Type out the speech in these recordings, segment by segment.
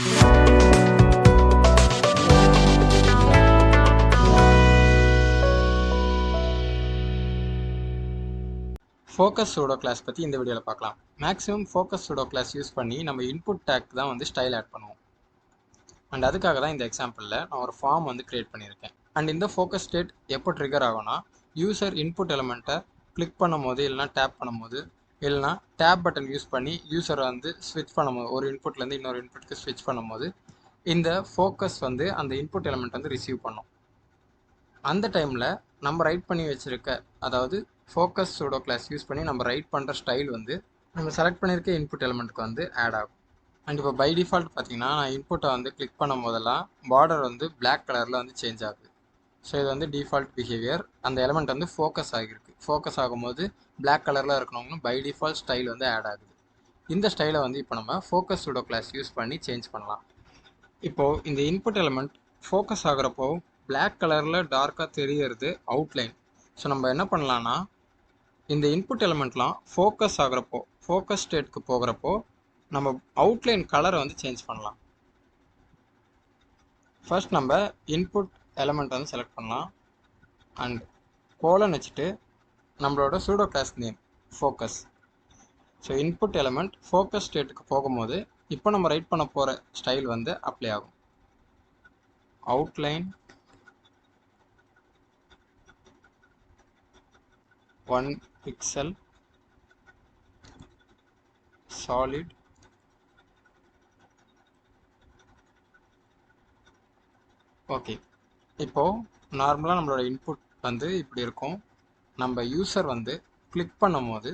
Focus pseudo class பற்றி இந்த வீடியோவில் பார்க்கலாம். Maximum focus pseudo class use பண்ணி நம்ம இன்புட் டேக் தான் வந்து ஸ்டைல் ஆட் பண்ணுவோம். அண்ட் அதுக்காக தான் இந்த எக்ஸாம்பிளில் நான் ஒரு ஃபார்ம் வந்து கிரியேட் பண்ணியிருக்கேன். அண்ட் இந்த ஃபோக்கஸ் ஸ்டேட் எப்போ ட்ரிகர் ஆகும்னா, யூசர் இன்புட் எலிமெண்ட்டை கிளிக் பண்ணும் போது, இல்லைனா டேப் பண்ணும்போது, இல்லைனா டேப் பட்டன் யூஸ் பண்ணி யூசரை வந்து ஸ்விட்ச் பண்ணும்போது, ஒரு இன்புட்லேருந்து இன்னொரு இன்புட்க்கு ஸ்விட்ச் பண்ணும்போது இந்த ஃபோக்கஸ் வந்து அந்த இன்புட் எலிமெண்ட் வந்து ரிசீவ் பண்ணும். அந்த டைமில் நம்ம ரைட் பண்ணி வச்சுருக்க, அதாவது ஃபோக்கஸ் சூடோ கிளாஸ் யூஸ் பண்ணி நம்ம ரைட் பண்ணுற ஸ்டைல் வந்து நம்ம செலக்ட் பண்ணியிருக்க இன்புட் எலிமெண்ட்டுக்கு வந்து ஆட் ஆகும். அண்ட் இப்போ பை டிஃபால்ட் பார்த்தீங்கன்னா, நான் இன்புட்டை வந்து கிளிக் பண்ணும் போதெல்லாம் பார்டர் வந்து பிளாக் கலரில் வந்து சேஞ்ச் ஆகுது. ஸோ இது வந்து டிஃபால்ட் பிஹேவியர். அந்த எலிமெண்ட் வந்து ஃபோக்கஸ் ஆகிருக்கு. ஃபோக்கஸ் ஆகும்போது பிளாக் கலரில் இருக்கணும்னு பை டிஃபால்ட் ஸ்டைல் வந்து ஆட் ஆகுது. இந்த ஸ்டைலை வந்து இப்போ நம்ம ஃபோக்கஸ் சூடோ கிளாஸ் யூஸ் பண்ணி சேஞ்ச் பண்ணலாம். இப்போது இந்த இன்புட் எலிமெண்ட் ஃபோக்கஸ் ஆகிறப்போ பிளாக் கலரில் டார்க்காக தெரியறது அவுட்லைன். ஸோ நம்ம என்ன பண்ணலான்னா, இந்த இன்புட் எலிமெண்ட்லாம் ஃபோக்கஸ் ஆகிறப்போ, ஃபோக்கஸ் ஸ்டேட்க்கு போகிறப்போ நம்ம அவுட்லைன் கலரை வந்து சேஞ்ச் பண்ணலாம். ஃபர்ஸ்ட் நம்ம இன்புட் எலிமெண்ட் வந்து செலக்ட் பண்ணலாம். அண்ட் கோலன் வச்சுட்டு நம்மளோட pseudo class name focus. So input element focus ஸ்டேட்டுக்கு போகும்போது இப்போ நம்ம ரைட் பண்ண போகிற ஸ்டைல் வந்து அப்ளை ஆகும். Outline 1 pixel solid okay. இப்போது நார்மலாக நம்மளோட இன்புட் வந்து இப்படி இருக்கும். நம்ம யூசர் வந்து கிளிக் பண்ணும் போது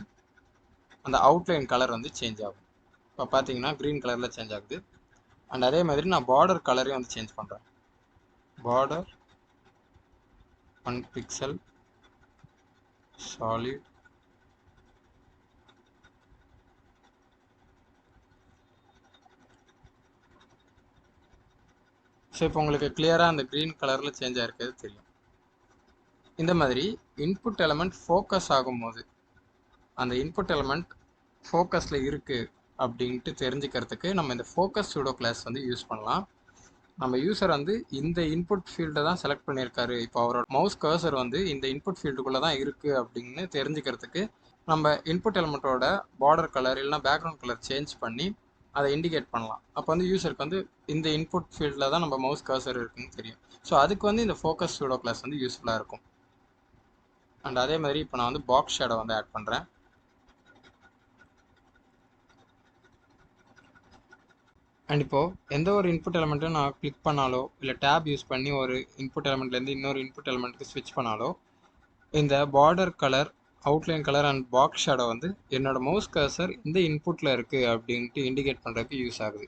அந்த அவுட்லைன் கலர் வந்து சேஞ்ச் ஆகும். இப்போ பார்த்தீங்கன்னா க்ரீன் கலரில் சேஞ்ச் ஆகுது. அண்ட் அதே மாதிரி நான் பார்டர் கலரையும் வந்து சேஞ்ச் பண்ணுறேன். பார்டர் 1 பிக்சல் சாலிட் ஸோ இப்போ உங்களுக்கு கிளியராக அந்த க்ரீன் கலரில் சேஞ்ச் ஆகிருக்கிறது தெரியும். இந்த மாதிரி இன்புட் எலிமெண்ட் ஃபோக்கஸ் ஆகும்போது அந்த இன்புட் எலிமெண்ட் ஃபோக்கஸில் இருக்குது அப்படின்ட்டு தெரிஞ்சுக்கிறதுக்கு நம்ம இந்த ஃபோக்கஸ் சூடோ கிளாஸ் வந்து யூஸ் பண்ணலாம். நம்ம யூசர் வந்து இந்த இன்புட் ஃபீல்டை தான் செலக்ட் பண்ணியிருக்காரு, இப்போ அவரோட மவுஸ் கர்சர் வந்து இந்த இன்புட் ஃபீல்டுக்குள்ளே தான் இருக்குது அப்படின்னு தெரிஞ்சுக்கிறதுக்கு நம்ம இன்புட் எலிமெண்ட்டோட பார்டர் கலர் இல்லைனா பேக்ரவுண்ட் கலர் சேஞ்ச் பண்ணி அதை இண்டிகேட் பண்ணலாம். அப்போ வந்து யூசருக்கு வந்து இந்த இன்புட் ஃபீல்டில் தான் நம்ம மவுஸ் கர்சர் இருக்குன்னு தெரியும். ஸோ அதுக்கு வந்து இந்த ஃபோக்கஸ் சூடோ கிளாஸ் வந்து யூஸ்ஃபுல்லாக இருக்கும். அண்ட் அதே மாதிரி இப்போ நான் வந்து பாக்ஸ் ஷேடோ வந்து ஆட் பண்ணுறேன். அண்ட் இப்போது எந்த ஒரு இன்புட் எலிமெண்ட்டும் நான் கிளிக் பண்ணாலோ இல்லை டேப் யூஸ் பண்ணி ஒரு இன்புட் எலிமெண்ட்லேருந்து இன்னொரு இன்புட் எலிமெண்ட்டுக்கு ஸ்விட்ச் பண்ணாலோ இந்த border colour, outline colour and box shadow வந்து என்னோட மவுஸ் கர்சர் இந்த இன்புட்டில் இருக்குது அப்படின்ட்டு இண்டிகேட் பண்ணுறதுக்கு யூஸ் ஆகுது.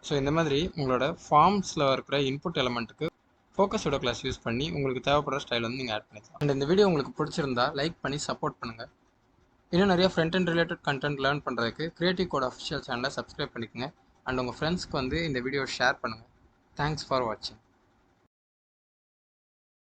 ஸோ இந்த மாதிரி உங்களோட ஃபார்ம்ஸில் இருக்கிற இன்புட் எலிமெண்ட்டுக்கு ஃபோக்கஸ் சூடோ கிளாஸ் யூஸ் பண்ணி உங்களுக்கு தேவைப்படுற ஸ்டைல் வந்து நீங்கள் ஆட் பண்ணிக்கலாம். அண்ட் இந்த வீடியோ உங்களுக்கு பிடிச்சிருந்தா லைக் பண்ணி சப்போர்ட் பண்ணுங்கள். இன்னும் நிறைய front and related content learn பண்ணுறதுக்கு கிரியேட்டிவ் கோட் அஃபிஷியல் சேனலை சப்ஸ்கிரைப் பண்ணிக்கோங்க. அண்ட் உங்கள் ஃப்ரெண்ட்ஸ்க்கு வந்து இந்த வீடியோ ஷேர் பண்ணுங்கள். தேங்க்ஸ் ஃபார் வாட்சிங்.